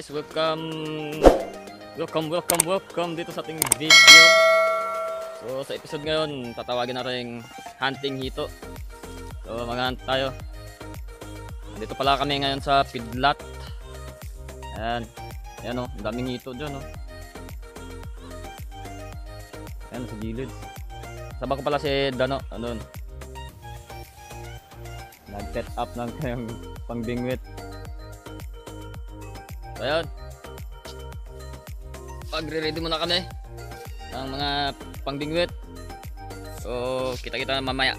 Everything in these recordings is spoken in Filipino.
guys, welcome dito sa ating video. So sa episode ngayon, tatawagin natin hunting hito. So mag-hunt tayo. Dito pala kami ngayon sa feedlot. Ayan o, ang daming hito dyan o. Ayan sa gilid. Sabak ko pala si Dano, andun. Nag-set up ng kanyang pangbingwit. So ayan, pagre-ready muna kami ng mga pangbingwit. So kita-kita mamaya.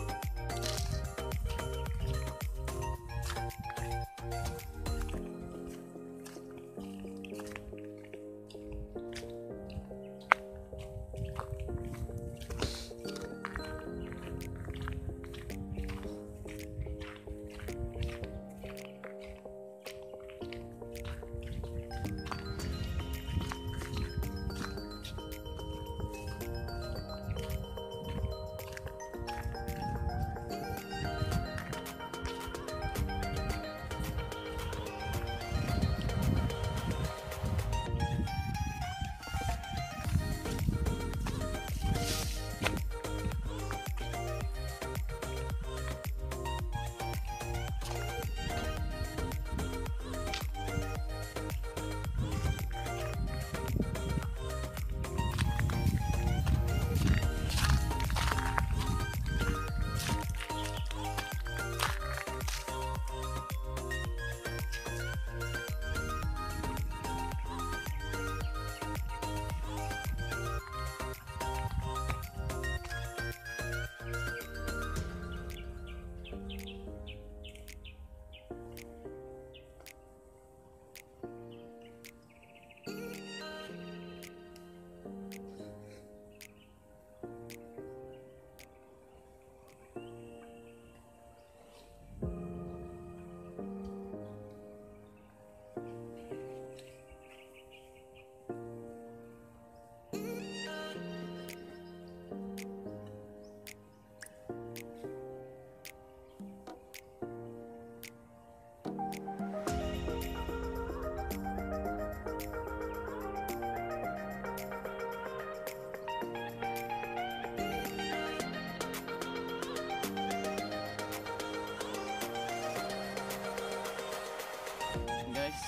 Guys,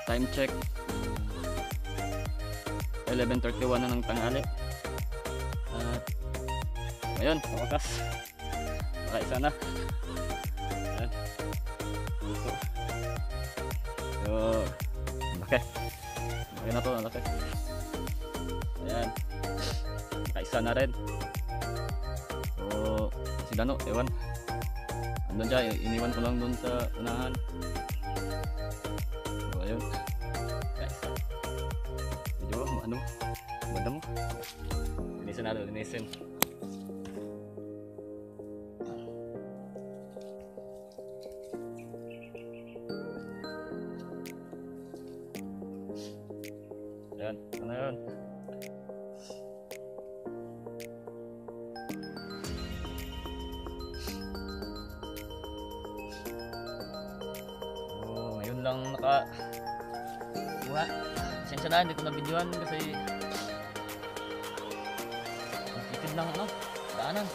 time check 11:31 na ng tanghali. At ayun, sa wakas nakaisa na. Ayan. So laki na to, laki. Ayan, nakaisa na rin. So si Dano, ewan, andun siya, iniwan ko lang dun sa unahan. Ayun, medyo ano, banda mo, linisin natin, linisin. Ayan, ano yun? Oh, ngayon lang Sensya na, hindi ko na videoan kasi ang kitid ng daanan.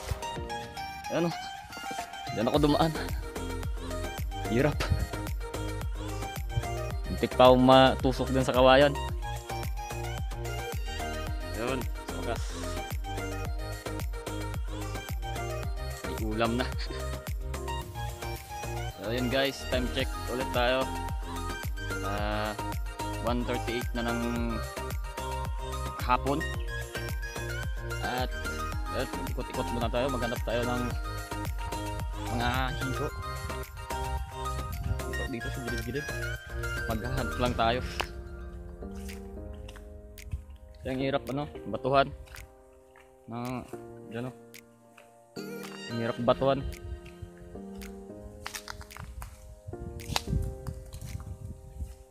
Ayan o, diyan ako dumaan. Hirap. Muntik pa akong matusok din sa kawayan. Ayun, sa wakas may ulam na. So ayun guys, time check ulit tayo. 1:38 na ng hapon. At ikot-ikot muna tayo, maghanap tayo ng mga hito dito sa gilid-gilid. Maghahanap lang tayo. Ang hirap batuhan na dyan o. Ang hirap batuhan.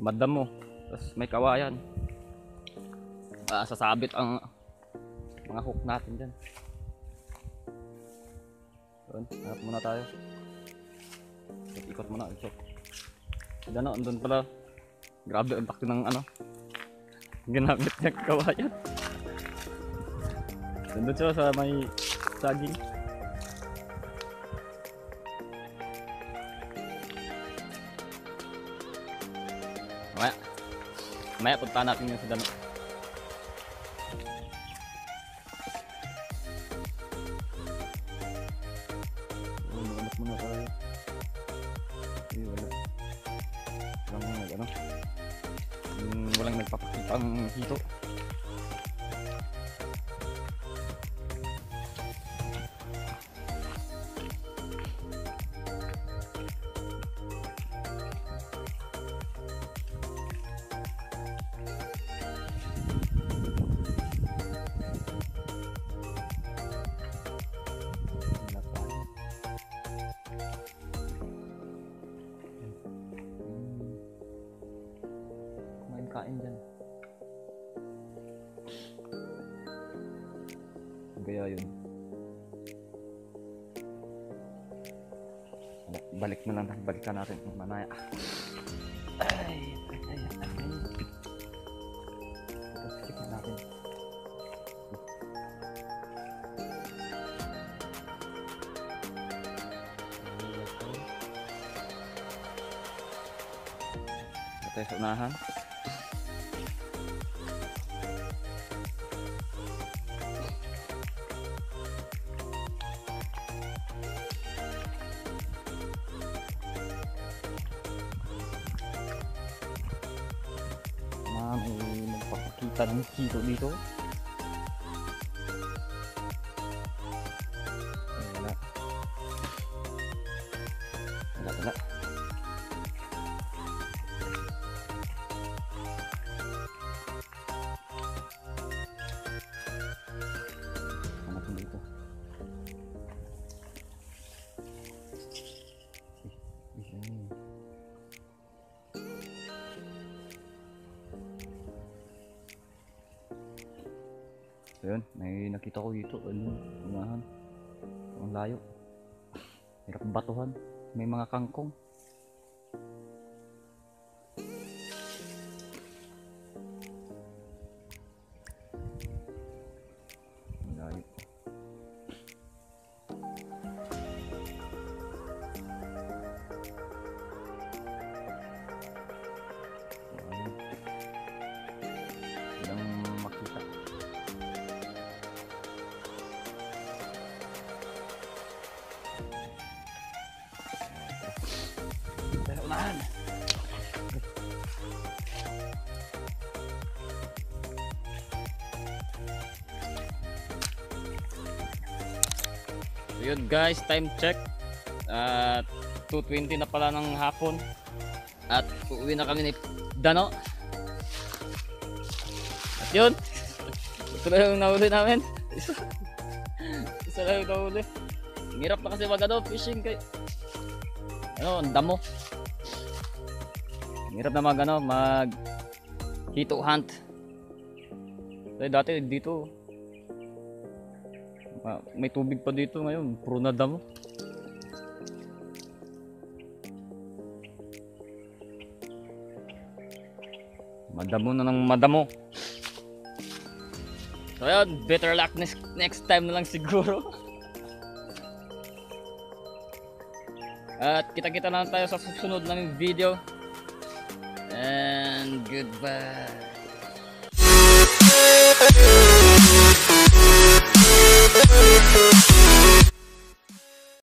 Madam mo, tapos may kawayan. Sasabit ang mga hook natin dyan. Doon, hanap muna tayo. Ikot muna, ikot. Dano, andun pala. Grabe ang laki ng ano. Ginamit niya kawayan. Nandun siya sa may saging. Mamaya punta natin yung sa dami. Maganap muna tayo. Ay, wala. Walang nagpapakita ang hito. Kain dyan. Gaya yun. Balik na lang. Balikan natin yung manaya. Ay. Tapos natin. Patay sa unahan. May magpapakita ng kilo dito. Wala. Ano dito? So yun, may nakita ko dito, unahan. Ang layo. Hirap batuhan. May mga kangkong. Ang layo. Walang makita. Unahan. So yun guys, time check. 2:20 na pala ng hapon. At uuwi na kami ni Dano. At yun. Ito na yung nahuli namin. Isa lang yung nahuli. Hirap na kasi fishing kay ang damo. Hirap na mag hito hunt. Dahil dati dito may tubig pa dito, ngayon puro na damo. Madamo na ng madamo. So yun, better luck next time na lang siguro. At kita-kita na lang tayo sa susunod naming video. And goodbye.